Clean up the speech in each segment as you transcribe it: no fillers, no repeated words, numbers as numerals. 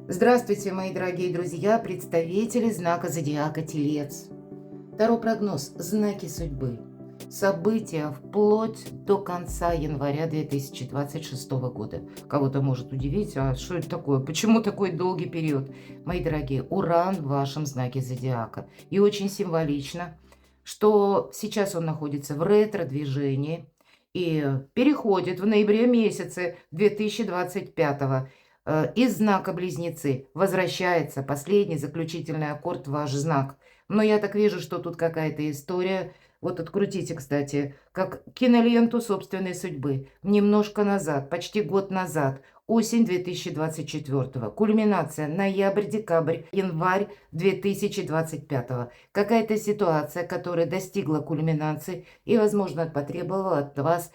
Здравствуйте, мои дорогие друзья, представители знака зодиака Телец. Таро прогноз «Знаки судьбы». События вплоть до конца января 2026 года. Кого-то может удивить, а что это такое? Почему такой долгий период? Мои дорогие, Уран в вашем знаке зодиака. И очень символично, что сейчас он находится в ретро-движении и переходит в ноябре месяце 2025 из знака Близнецы. Возвращается последний заключительный аккорд в ваш знак. Но я так вижу, что тут какая-то история. Вот открутите, кстати, как киноленту собственной судьбы. Немножко назад, почти год назад, осень 2024. Кульминация ноябрь-декабрь, январь 2025. Какая-то ситуация, которая достигла кульминации и, возможно, потребовала от вас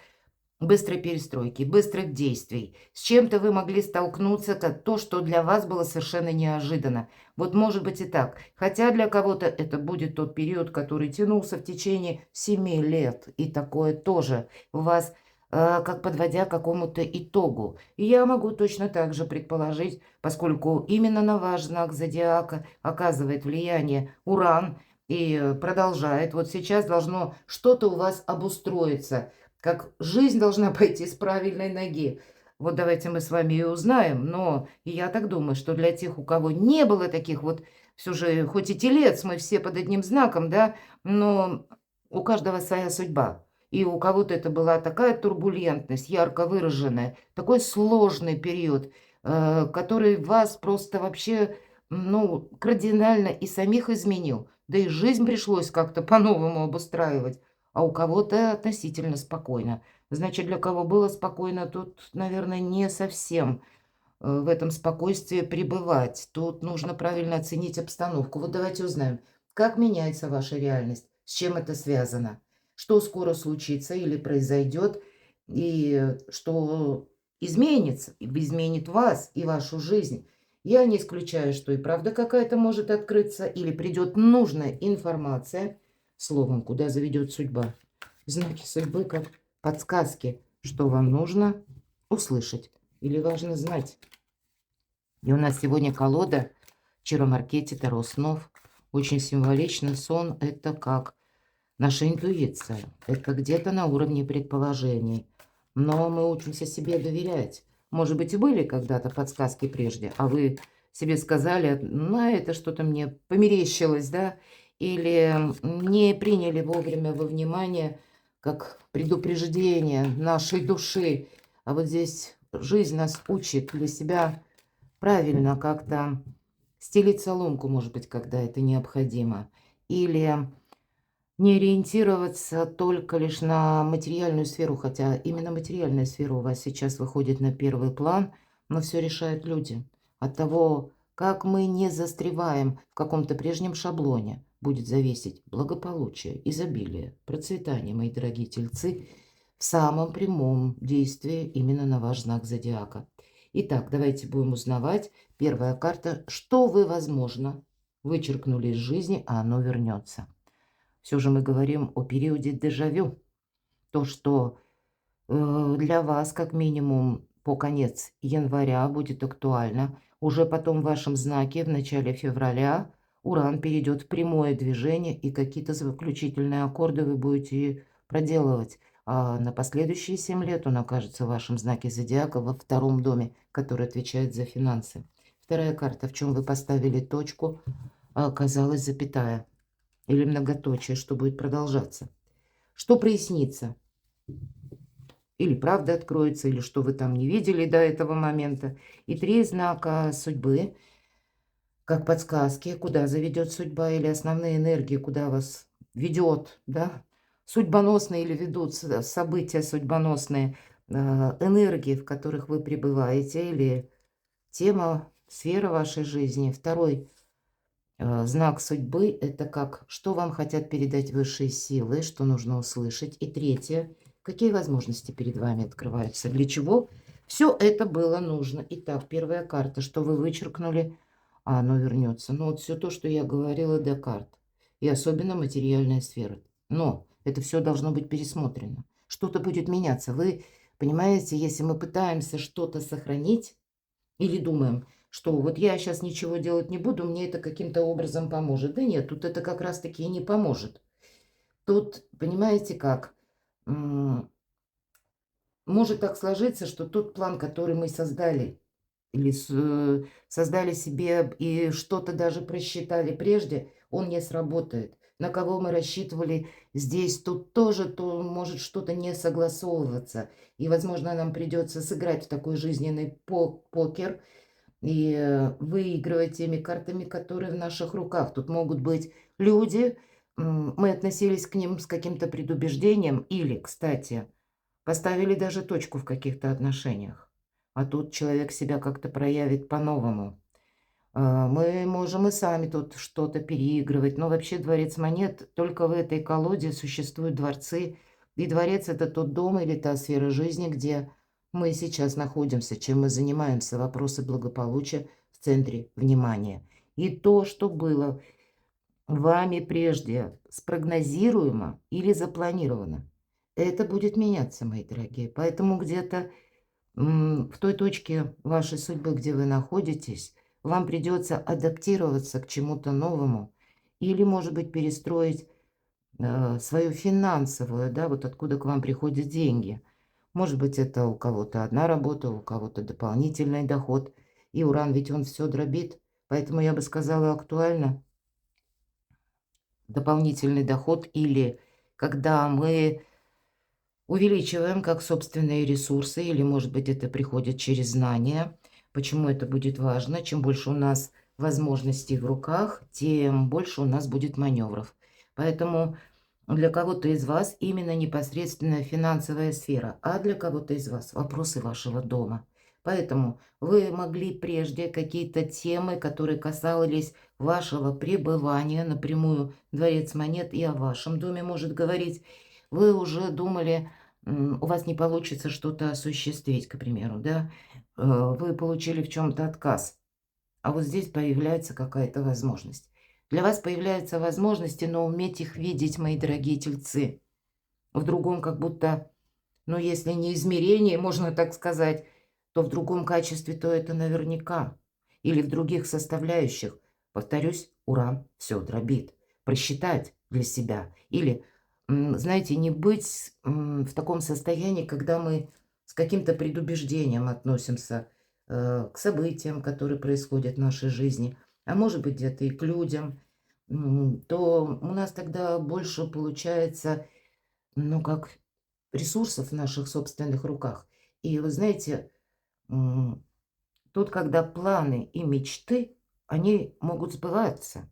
быстрой перестройки, быстрых действий. С чем-то вы могли столкнуться, как то, что для вас было совершенно неожиданно. Вот может быть и так. Хотя для кого-то это будет тот период, который тянулся в течение 7 лет. И такое тоже вас как подводя к какому-то итогу. И я могу точно так же предположить, поскольку именно на ваш знак зодиака оказывает влияние Уран и продолжает. Вот сейчас должно что-то у вас обустроиться, как жизнь должна пойти с правильной ноги. Вот давайте мы с вами и узнаем. Но я так думаю, что для тех, у кого не было таких вот, все же, хоть и телец, мы все под одним знаком, да, но у каждого своя судьба. И у кого-то это была такая турбулентность, ярко выраженная, такой сложный период, который вас просто вообще, ну, кардинально и самих изменил. Да и жизнь пришлось как-то по-новому обустраивать, а у кого-то относительно спокойно. Значит, для кого было спокойно, тут, наверное, не совсем в этом спокойствии пребывать. Тут нужно правильно оценить обстановку. Вот давайте узнаем, как меняется ваша реальность, с чем это связано, что скоро случится или произойдет, и что изменится, изменит вас и вашу жизнь. Я не исключаю, что и правда какая-то может открыться, или придет нужная информация, словом, куда заведет судьба. Знаки судьбы как подсказки, что вам нужно услышать или важно знать. И у нас сегодня колода Чаромаркете Таро снов. Очень символично. Сон– это как наша интуиция. Это где-то на уровне предположений. Но мы учимся себе доверять. Может быть, и были когда-то подсказки прежде, а вы себе сказали, ну, это что-то мне померещилось, да? Или не приняли вовремя во внимание как предупреждение нашей души. А вот здесь жизнь нас учит для себя правильно как-то стелить соломку, может быть, когда это необходимо. Или не ориентироваться только лишь на материальную сферу, хотя именно материальная сфера у вас сейчас выходит на первый план, но все решают люди. От того, как мы не застреваем в каком-то прежнем шаблоне, будет зависеть благополучие, изобилие, процветание, мои дорогие тельцы, в самом прямом действии именно на ваш знак зодиака. Итак, давайте будем узнавать. Первая карта. Что вы, возможно, вычеркнули из жизни, а оно вернется. Все же мы говорим о периоде дежавю. То, что для вас, как минимум, по конец января будет актуально. Уже потом в вашем знаке в начале февраля Уран перейдет в прямое движение, и какие-то заключительные аккорды вы будете проделывать. А на последующие 7 лет он окажется в вашем знаке зодиака во втором доме, который отвечает за финансы. Вторая карта, в чем вы поставили точку, а оказалась запятая или многоточие, что будет продолжаться. Что прояснится? Или правда откроется, или что вы там не видели до этого момента. И 3 знака судьбы, как подсказки, куда заведет судьба, или основные энергии, куда вас ведет, да, судьбоносные или ведут события судьбоносные, энергии, в которых вы пребываете, или тема, сфера вашей жизни. Второй знак судьбы– это как, что вам хотят передать высшие силы, что нужно услышать. И третье– какие возможности перед вами открываются, для чего все это было нужно. Итак, первая карта, что вы вычеркнули, а оно вернется. Ну вот все то, что я говорила до карт. И особенно материальная сфера. Но это все должно быть пересмотрено. Что-то будет меняться. Вы понимаете, если мы пытаемся что-то сохранить или думаем, что вот я сейчас ничего делать не буду, мне это каким-то образом поможет. Да нет, тут это как раз-таки и не поможет. Тут, понимаете как, может так сложиться, что тот план, который мы создали, или создали себе и что-то даже просчитали прежде, он не сработает. На кого мы рассчитывали здесь, тут тоже, то может что-то не согласовываться. И, возможно, нам придется сыграть в такой жизненный покер и выигрывать теми картами, которые в наших руках. Тут могут быть люди, мы относились к ним с каким-то предубеждением или, кстати, поставили даже точку в каких-то отношениях. А тут человек себя как-то проявит по-новому. Мы можем и сами тут что-то переигрывать. Но вообще дворец монет, только в этой колоде существуют дворцы. И дворец – это тот дом или та сфера жизни, где мы сейчас находимся, чем мы занимаемся. Вопросы благополучия в центре внимания. И то, что было вами прежде спрогнозируемо или запланировано, это будет меняться, мои дорогие. Поэтому где-то в той точке вашей судьбы, где вы находитесь, вам придется адаптироваться к чему-то новому или, может быть, перестроить свою финансовую, да, вот откуда к вам приходят деньги. Может быть, это у кого-то одна работа, у кого-то дополнительный доход. И уран, ведь он все дробит. Поэтому я бы сказала, актуально дополнительный доход или когда мы увеличиваем как собственные ресурсы, или, может быть, это приходит через знания. Почему это будет важно? Чем больше у нас возможностей в руках, тем больше у нас будет маневров. Поэтому для кого-то из вас именно непосредственно финансовая сфера, а для кого-то из вас вопросы вашего дома. Поэтому вы могли прежде какие-то темы, которые касались вашего пребывания, напрямую Дворец монет и о вашем доме может говорить, вы уже думали, у вас не получится что-то осуществить, к примеру, да, вы получили в чем-то отказ, а вот здесь появляется какая-то возможность. Для вас появляются возможности, но уметь их видеть, мои дорогие тельцы, в другом как будто, ну, если не измерении, можно так сказать, то в другом качестве, то это наверняка. Или в других составляющих. Повторюсь, уран все дробит. Просчитать для себя. Или, знаете, не быть в таком состоянии, когда мы с каким-то предубеждением относимся к событиям, которые происходят в нашей жизни, а может быть где-то и к людям, то у нас тогда больше получается, ну, как ресурсов в наших собственных руках. И вы знаете, м, тут, когда планы и мечты, они могут сбываться,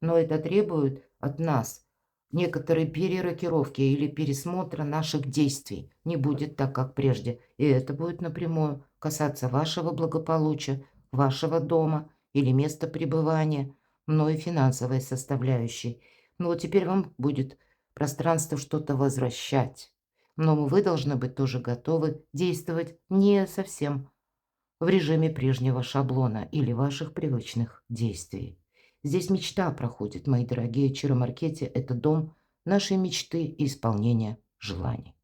но это требует от нас некоторой перерокировки или пересмотра наших действий. Не будет так, как прежде. И это будет напрямую касаться вашего благополучия, вашего дома или места пребывания, но и финансовой составляющей. Ну вот теперь вам будет пространство что-то возвращать. Но вы должны быть тоже готовы действовать не совсем в режиме прежнего шаблона или ваших привычных действий. Здесь мечта проходит, мои дорогие Чиромаркете. Это дом нашей мечты и исполнения желаний.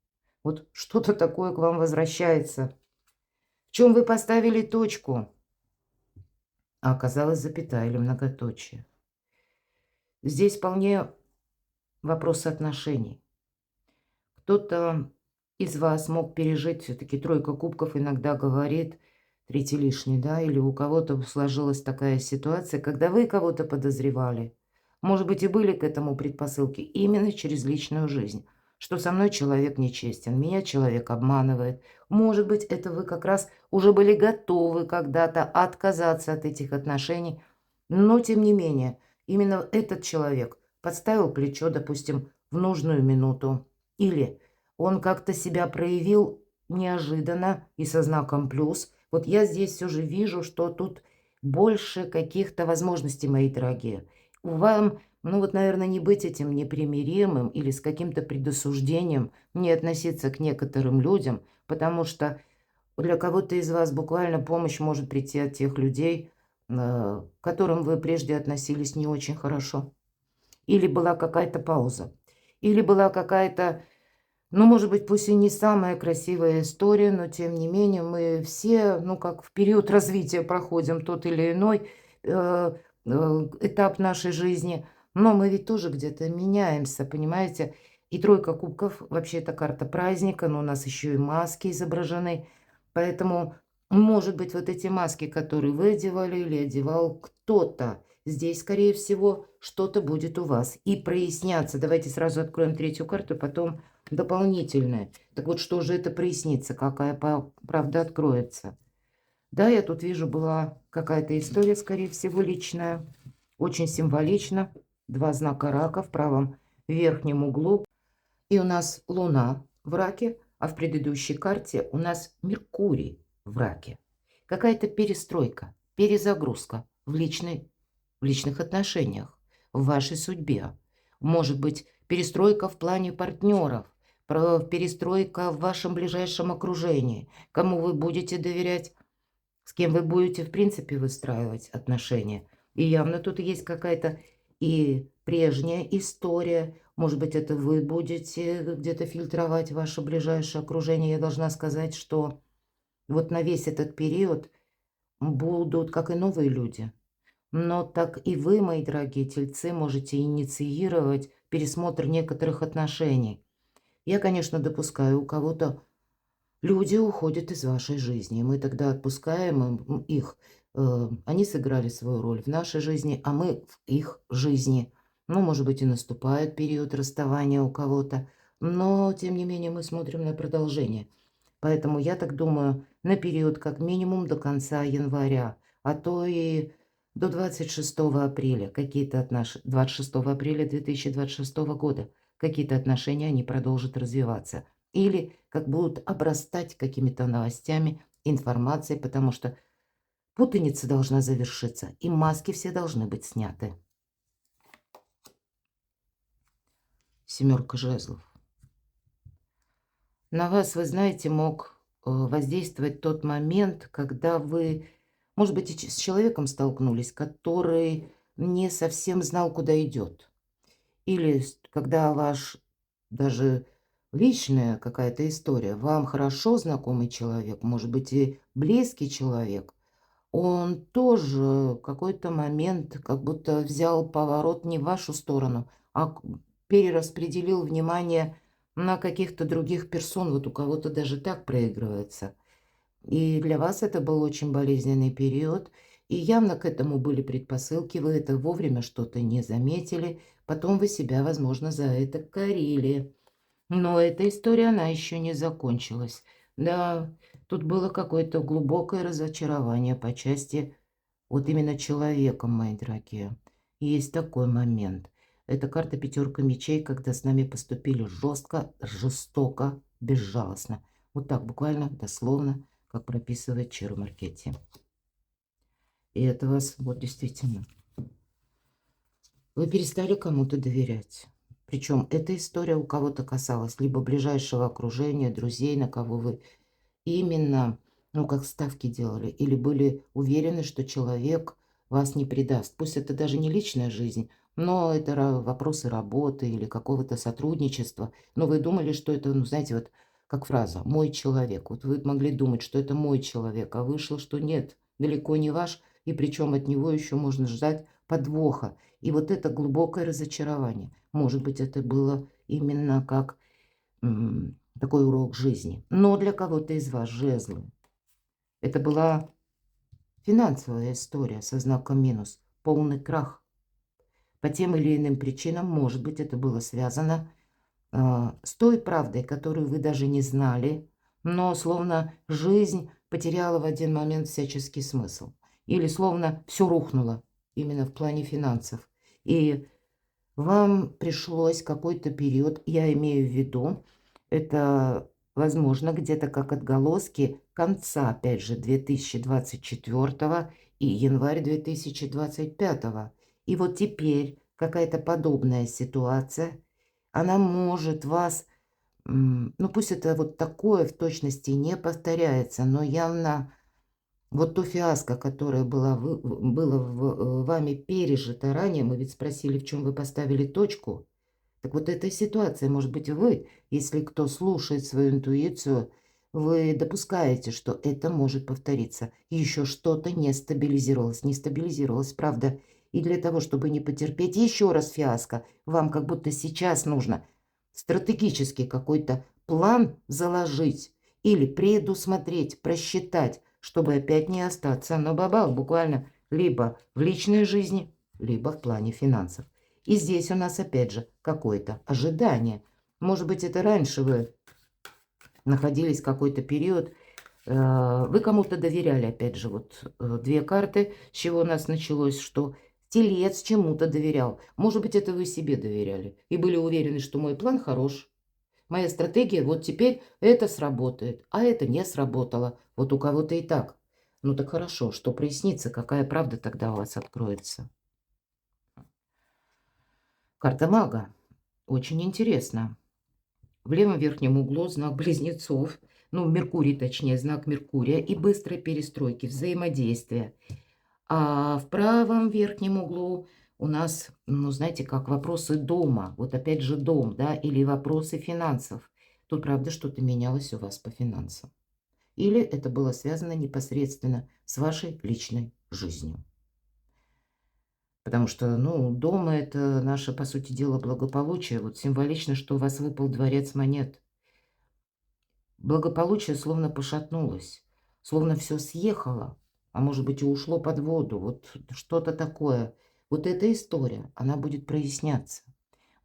Вот что-то такое к вам возвращается. В чем вы поставили точку, а оказалось запятая или многоточие. Здесь вполне вопрос отношений. Кто-то из вас мог пережить, все-таки тройка кубков иногда говорит, третий лишний, да, или у кого-то сложилась такая ситуация, когда вы кого-то подозревали, может быть, и были к этому предпосылки, именно через личную жизнь, что со мной человек нечестен, меня человек обманывает. Может быть, это вы как раз уже были готовы когда-то отказаться от этих отношений, но тем не менее, именно этот человек подставил плечо, допустим, в нужную минуту, или он как-то себя проявил неожиданно и со знаком плюс. Вот я здесь все же вижу, что тут больше каких-то возможностей, мои дорогие. Вам, ну вот, наверное, не быть этим непримиримым или с каким-то предосуждением, не относиться к некоторым людям, потому что для кого-то из вас буквально помощь может прийти от тех людей, к которым вы прежде относились не очень хорошо. Или была какая-то пауза, или была какая-то Ну, может быть, пусть и не самая красивая история, но тем не менее мы все, ну, как в период развития проходим тот или иной этап нашей жизни, но мы ведь тоже где-то меняемся, понимаете? И тройка кубков, вообще это карта праздника, но у нас еще и маски изображены, поэтому, может быть, вот эти маски, которые вы одевали или одевал кто-то, здесь, скорее всего, что-то будет у вас и проясняться. Давайте сразу откроем третью карту, потом дополнительное. Так вот, что же это прояснится, какая правда откроется? Да, я тут вижу, была какая-то история, скорее всего, личная, очень символично. Два знака рака в правом верхнем углу. И у нас Луна в раке, а в предыдущей карте у нас Меркурий в раке. Какая-то перестройка, перезагрузка в личных отношениях, в вашей судьбе. Может быть, перестройка в плане партнеров, перестройка в вашем ближайшем окружении, кому вы будете доверять, с кем вы будете, в принципе, выстраивать отношения. И явно тут есть какая-то и прежняя история. Может быть, это вы будете где-то фильтровать ваше ближайшее окружение. Я должна сказать, что вот на весь этот период будут, как и новые люди. Но так и вы, мои дорогие тельцы, можете инициировать пересмотр некоторых отношений. Я, конечно, допускаю, у кого-то люди уходят из вашей жизни. Мы тогда отпускаем их. Они сыграли свою роль в нашей жизни, а мы в их жизни. Ну, может быть, и наступает период расставания у кого-то. Но, тем не менее, мы смотрим на продолжение. Поэтому я так думаю, на период как минимум до конца января, а то и до 26 апреля, 26 апреля 2026 года, какие-то отношения, они продолжат развиваться. Или как будут обрастать какими-то новостями, информацией, потому что путаница должна завершиться, и маски все должны быть сняты. Семерка жезлов. На вас, вы знаете, мог воздействовать тот момент, когда вы, может быть, с человеком столкнулись, который не совсем знал, куда идет. Или когда ваш даже личная какая-то история, вам хорошо знакомый человек, может быть, и близкий человек, он тоже какой-то момент как будто взял поворот не в вашу сторону, а перераспределил внимание на каких-то других персон. Вот у кого-то даже так проигрывается. И для вас это был очень болезненный период. И явно к этому были предпосылки. Вы это вовремя что-то не заметили. Потом вы себя, возможно, за это корили. Но эта история, она еще не закончилась. Да, тут было какое-то глубокое разочарование по части вот именно человеком, мои дорогие. И есть такой момент. Это карта пятерка мечей, когда с нами поступили жестко, жестоко, безжалостно. Вот так буквально, дословно, как прописывает Чиро Маркетти. И это вас, вот действительно, вы перестали кому-то доверять. Причем эта история у кого-то касалась либо ближайшего окружения, друзей, на кого вы именно, ну, как ставки делали, или были уверены, что человек вас не предаст. Пусть это даже не личная жизнь, но это вопросы работы или какого-то сотрудничества. Но вы думали, что это, ну, знаете, вот как фраза «мой человек». Вот вы могли думать, что это мой человек, а вышло, что нет, далеко не ваш, и причем от него еще можно ждать подвоха. И вот это глубокое разочарование. Может быть, это было именно как такой урок жизни. Но для кого-то из вас жезлы. Это была финансовая история со знаком минус. Полный крах. По тем или иным причинам, может быть, это было связано с той правдой, которую вы даже не знали, но словно жизнь потеряла в один момент всяческий смысл. Или словно все рухнуло именно в плане финансов. И вам пришлось какой-то период, я имею в виду, это, возможно, где-то как отголоски конца, опять же, 2024 и январь 2025. И вот теперь какая-то подобная ситуация, она может вас, ну пусть это вот такое в точности не повторяется, но явно вот то фиаско, которое было вами пережито ранее, мы ведь спросили, в чем вы поставили точку. Так вот этой ситуации, может быть, вы, если кто слушает свою интуицию, вы допускаете, что это может повториться. И еще что-то не стабилизировалось, правда. И для того, чтобы не потерпеть еще раз фиаско, вам как будто сейчас нужно стратегический какой-то план заложить или предусмотреть, просчитать, чтобы опять не остаться на бабах, буквально либо в личной жизни, либо в плане финансов. И здесь у нас опять же какое-то ожидание. Может быть, это раньше вы находились какой-то период, вы кому-то доверяли, опять же, вот две карты, с чего у нас началось, что телец чему-то доверял. Может быть, это вы себе доверяли и были уверены, что мой план хорош. Моя стратегия, вот теперь это сработает, а это не сработало. Вот у кого-то и так. Ну так хорошо, что прояснится, какая правда тогда у вас откроется. Карта мага. Очень интересно. В левом верхнем углу знак близнецов, ну, Меркурий, точнее, знак Меркурия и быстрой перестройки, взаимодействия. А в правом верхнем углу у нас, ну, знаете, как вопросы дома. Вот опять же дом, да, или вопросы финансов. Тут, правда, что-то менялось у вас по финансам. Или это было связано непосредственно с вашей личной жизнью. Потому что, ну, дом – это наше, по сути дела, благополучие. Вот символично, что у вас выпал дворец монет. Благополучие словно пошатнулось, словно все съехало, а может быть и ушло под воду. Вот что-то такое. Вот эта история, она будет проясняться.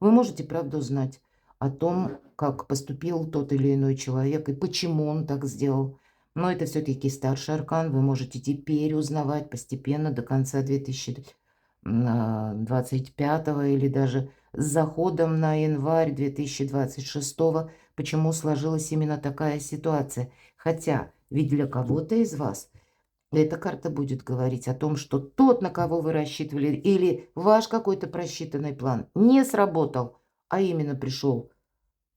Вы можете, правда, узнать о том, как поступил тот или иной человек и почему он так сделал. Но это все-таки старший аркан. Вы можете теперь узнавать постепенно до конца 2025 или даже с заходом на январь 2026, почему сложилась именно такая ситуация. Хотя ведь для кого-то из вас эта карта будет говорить о том, что тот, на кого вы рассчитывали, или ваш какой-то просчитанный план не сработал, а именно пришел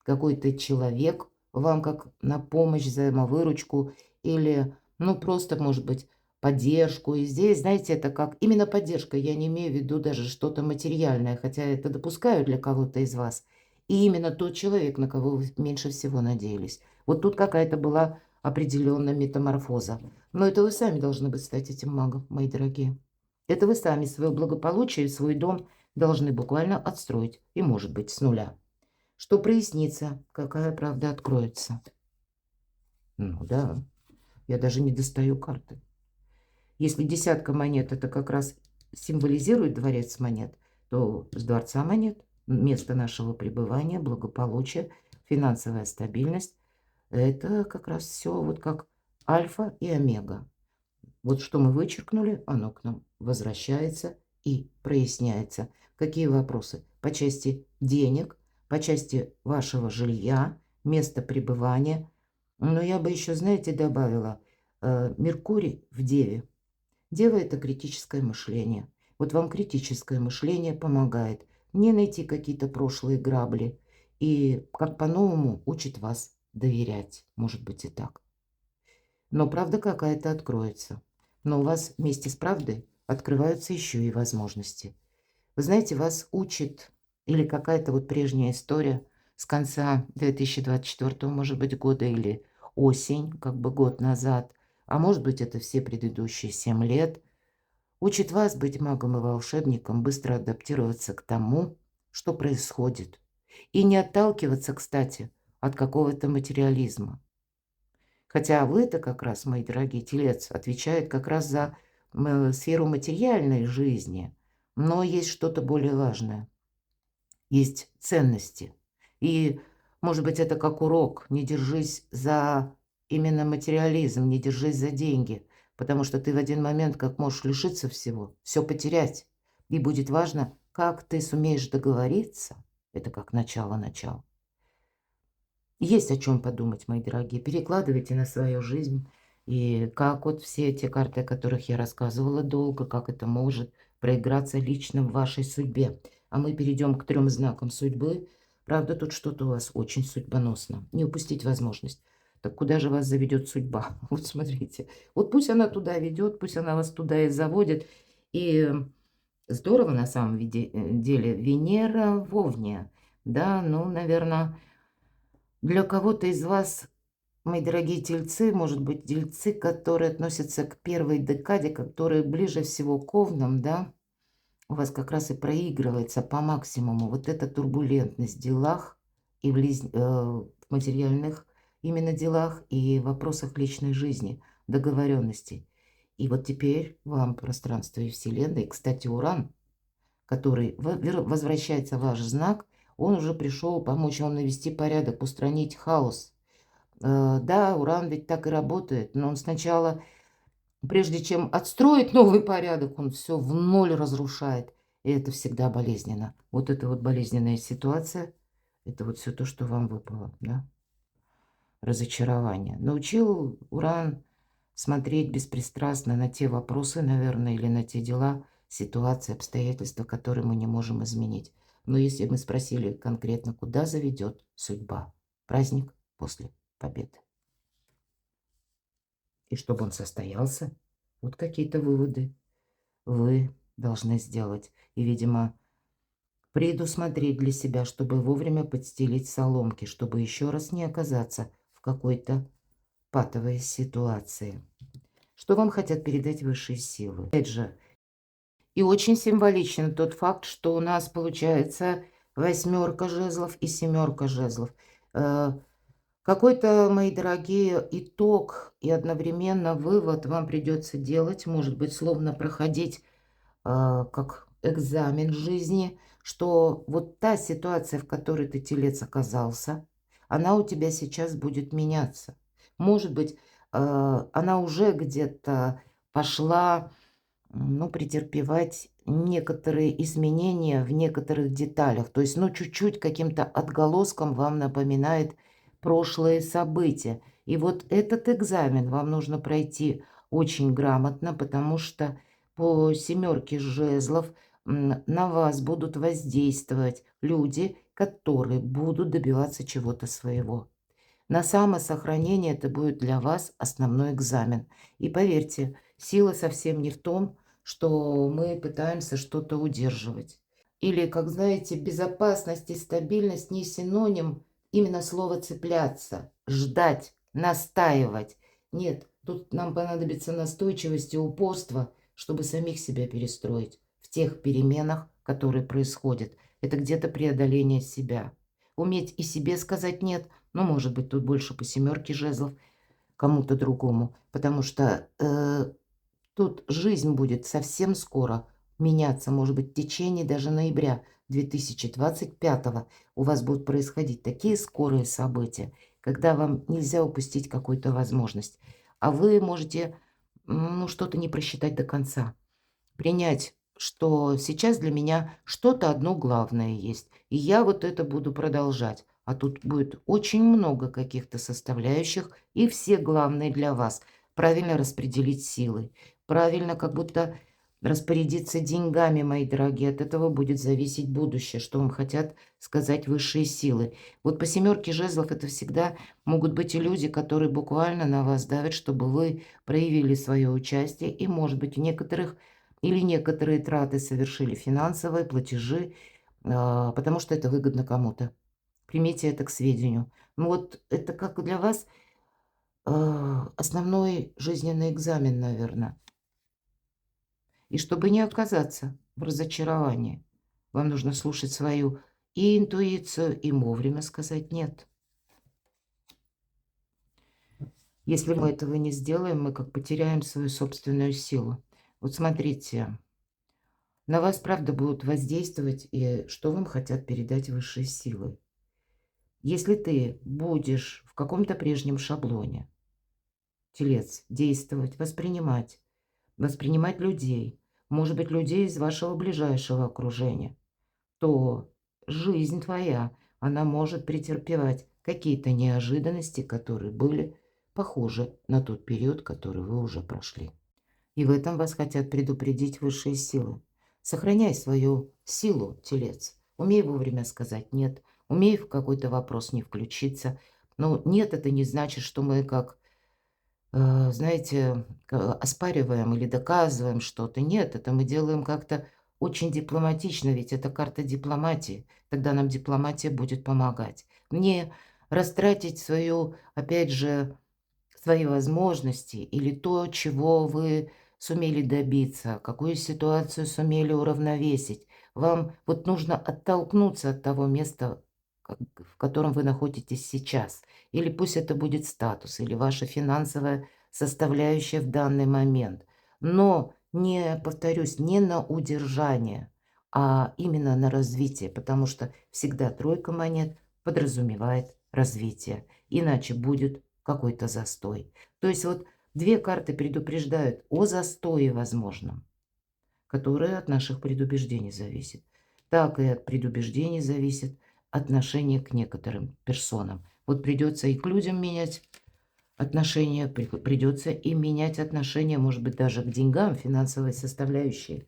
какой-то человек вам как на помощь, взаимовыручку или, ну, просто, может быть, поддержку. И здесь, знаете, это как именно поддержка. Я не имею в виду даже что-то материальное, хотя это допускаю для кого-то из вас. И именно тот человек, на кого вы меньше всего надеялись. Вот тут какая-то была определенная метаморфоза. Но это вы сами должны быть стать этим магом, мои дорогие. Это вы сами свое благополучие, свой дом должны буквально отстроить. И, может быть, с нуля. Что прояснится, какая правда откроется. Ну да, я даже не достаю карты. Если десятка монет это как раз символизирует дворец монет, то с дворца монет место нашего пребывания, благополучие, финансовая стабильность, это как раз все вот как альфа и омега. Вот что мы вычеркнули, оно к нам возвращается и проясняется. Какие вопросы? По части денег, по части вашего жилья, места пребывания. Но я бы еще, знаете, добавила Меркурий в Деве. Дева – это критическое мышление. Вот вам критическое мышление помогает не найти какие-то прошлые грабли и как по-новому учит вас доверять. Может быть и так. Но правда какая-то откроется. Но у вас вместе с правдой открываются еще и возможности. Вы знаете, вас учит или какая-то вот прежняя история с конца 2024, может быть, года или осень, как бы год назад, а может быть, это все предыдущие 7 лет, учит вас быть магом и волшебником, быстро адаптироваться к тому, что происходит. И не отталкиваться, кстати, от какого-то материализма. Хотя вы-то как раз, мои дорогие, телец, отвечает как раз за сферу материальной жизни. Но есть что-то более важное. Есть ценности. И, может быть, это как урок. Не держись за именно материализм, не держись за деньги. Потому что ты в один момент как можешь лишиться всего, все потерять. И будет важно, как ты сумеешь договориться. Это как начало-начало. Есть о чем подумать, мои дорогие. Перекладывайте на свою жизнь. И как вот все эти карты, о которых я рассказывала долго, как это может проиграться лично в вашей судьбе. А мы перейдем к 3 знакам судьбы. Правда, тут что-то у вас очень судьбоносно. Не упустить возможность. Так куда же вас заведет судьба? Вот смотрите. Вот пусть она туда ведет, пусть она вас туда и заводит. И здорово на самом деле Венера в Овне. Да, ну, наверное, для кого-то из вас, мои дорогие тельцы, может быть, тельцы, которые относятся к первой декаде, которые ближе всего к овнам, да, у вас как раз и проигрывается по максимуму вот эта турбулентность в делах и в материальных именно делах и вопросах личной жизни, договоренностей. И вот теперь вам пространство и Вселенной, кстати, Уран, который возвращается в ваш знак, он уже пришел помочь вам навести порядок, устранить хаос. Да, Уран ведь так и работает, но он сначала, прежде чем отстроить новый порядок, он все в ноль разрушает. И это всегда болезненно. Вот эта вот болезненная ситуация, это вот все то, что вам выпало, да? Разочарование. Научил Уран смотреть беспристрастно на те вопросы, наверное, или на те дела, ситуации, обстоятельства, которые мы не можем изменить. Но если мы спросили конкретно, куда заведет судьба, праздник после победы. И чтобы он состоялся, вот какие-то выводы вы должны сделать. И, видимо, предусмотреть для себя, чтобы вовремя подстелить соломки, чтобы еще раз не оказаться в какой-то патовой ситуации. Что вам хотят передать высшие силы? Опять же, и очень символичен тот факт, что у нас получается восьмерка жезлов и семерка жезлов. Э, Какой-то, мои дорогие, итог и одновременно вывод вам придется делать, может быть, словно проходить как экзамен жизни, что вот та ситуация, в которой ты, телец, оказался, она у тебя сейчас будет меняться. Может быть, она уже где-то пошла, ну, претерпевать некоторые изменения в некоторых деталях. То есть, ну, чуть-чуть каким-то отголоском вам напоминает прошлые события. И вот этот экзамен вам нужно пройти очень грамотно, потому что по семерке жезлов на вас будут воздействовать люди, которые будут добиваться чего-то своего. На самосохранение это будет для вас основной экзамен. И поверьте, сила совсем не в том, что мы пытаемся что-то удерживать. Или, как знаете, безопасность и стабильность не синоним именно слова «цепляться», «ждать», «настаивать». Нет, тут нам понадобится настойчивость и упорство, чтобы самих себя перестроить в тех переменах, которые происходят. Это где-то преодоление себя. Уметь и себе сказать «нет», ну, может быть, тут больше по семерке жезлов кому-то другому, потому что тут жизнь будет совсем скоро меняться, может быть, в течение даже ноября 2025 у вас будут происходить такие скорые события, когда вам нельзя упустить какую-то возможность, а вы можете, ну, что-то не просчитать до конца. Принять, что сейчас для меня что-то одно главное есть, и я вот это буду продолжать. А тут будет очень много каких-то составляющих, и все главные для вас. Правильно распределить силы, правильно как будто распорядиться деньгами, мои дорогие. От этого будет зависеть будущее, что вам хотят сказать высшие силы. Вот по семерке жезлов это всегда могут быть и люди, которые буквально на вас давят, чтобы вы проявили свое участие, и, может быть, в некоторых или некоторые траты совершили финансовые платежи, потому что это выгодно кому-то. Примите это к сведению. Ну вот это как для вас основной жизненный экзамен, наверное. И чтобы не оказаться в разочаровании, вам нужно слушать свою и интуицию, и вовремя сказать «нет». Если мы этого не сделаем, мы как потеряем свою собственную силу. Вот смотрите, на вас, правда, будут воздействовать, и что вам хотят передать высшие силы. Если ты будешь в каком-то прежнем шаблоне, телец, действовать, воспринимать людей, может быть, людей из вашего ближайшего окружения, то жизнь твоя, она может претерпевать какие-то неожиданности, которые были похожи на тот период, который вы уже прошли. И в этом вас хотят предупредить высшие силы. Сохраняй свою силу, телец. Умей вовремя сказать «нет», умей в какой-то вопрос не включиться. Но «нет» — это не значит, что мы как, знаете, оспариваем или доказываем что-то. Нет, это мы делаем как-то очень дипломатично, ведь это карта дипломатии. Тогда нам дипломатия будет помогать. Не растратить свою, опять же, свои возможности или то, чего вы сумели добиться, какую ситуацию сумели уравновесить. Вам вот нужно оттолкнуться от того места, в котором вы находитесь сейчас. Или пусть это будет статус, или ваша финансовая составляющая в данный момент. Но не, повторюсь, не на удержание, а именно на развитие, потому что всегда тройка монет подразумевает развитие. Иначе будет какой-то застой. То есть вот две карты предупреждают о застое возможном, которое от наших предубеждений зависит. Так и от предубеждений зависит отношение к некоторым персонам. Вот придется и к людям менять отношения, придется и менять отношения, может быть, даже к деньгам, финансовой составляющей.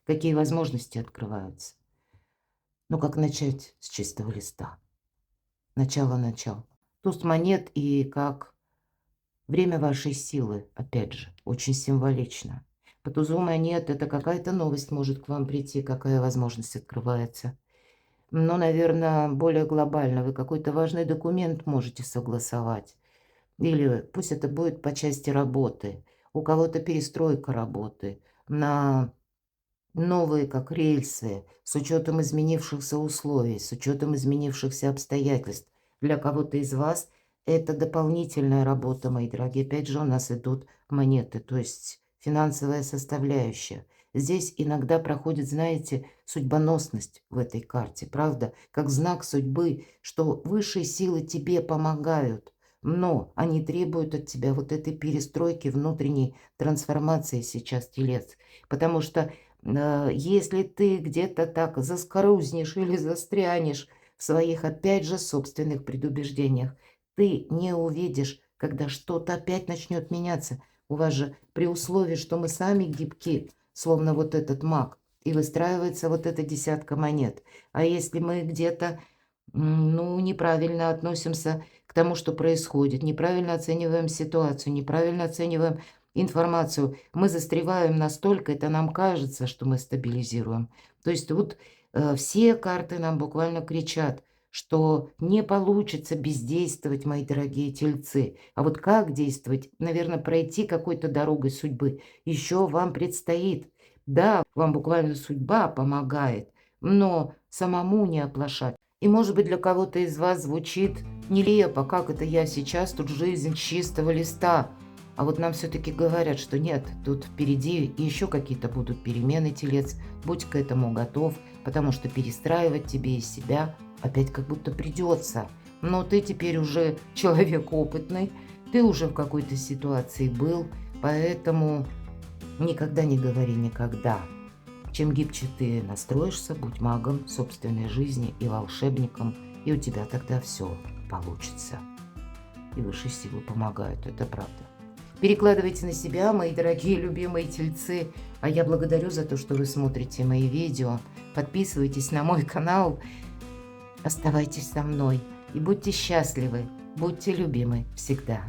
Какие возможности открываются. Ну, как начать с чистого листа? Начало. Туз монет и как время вашей силы, опять же, очень символично. По тузу монет это какая-то новость может к вам прийти, какая возможность открывается. Но, наверное, более глобально вы какой-то важный документ можете согласовать. Или пусть это будет по части работы. У кого-то перестройка работы на новые как рельсы, с учетом изменившихся условий, с учетом изменившихся обстоятельств. Для кого-то из вас это дополнительная работа, мои дорогие. Опять же, у нас идут монеты, то есть финансовая составляющая. Здесь иногда проходит, знаете, судьбоносность в этой карте, правда? Как знак судьбы, что высшие силы тебе помогают, но они требуют от тебя вот этой перестройки, внутренней трансформации сейчас, телец. Потому что если ты где-то так заскорузнешь или застрянешь в своих, опять же, собственных предубеждениях, ты не увидишь, когда что-то опять начнет меняться. У вас же при условии, что мы сами гибки, словно вот этот маг, и выстраивается вот эта десятка монет. А если мы где-то, ну, неправильно относимся к тому, что происходит, неправильно оцениваем ситуацию, неправильно оцениваем информацию, мы застреваем настолько, это нам кажется, что мы стабилизируем. То есть вот все карты нам буквально кричат, что не получится бездействовать, мои дорогие тельцы. А вот как действовать? Наверное, пройти какой-то дорогой судьбы еще вам предстоит. Да, вам буквально судьба помогает, но самому не оплошать. И, может быть, для кого-то из вас звучит нелепо, как это я сейчас, тут жизнь с чистого листа. А вот нам все-таки говорят, что нет, тут впереди еще какие-то будут перемены, телец. Будь к этому готов, потому что перестраивать тебе из себя опять как будто придется. Но ты теперь уже человек опытный, ты уже в какой-то ситуации был, поэтому никогда не говори никогда. Чем гибче ты настроишься, будь магом собственной жизни и волшебником, и у тебя тогда все получится. И высшие силы помогают, это правда. Перекладывайте на себя, мои дорогие любимые тельцы. А я благодарю за то, что вы смотрите мои видео. Подписывайтесь на мой канал. Оставайтесь со мной. И будьте счастливы, будьте любимы всегда.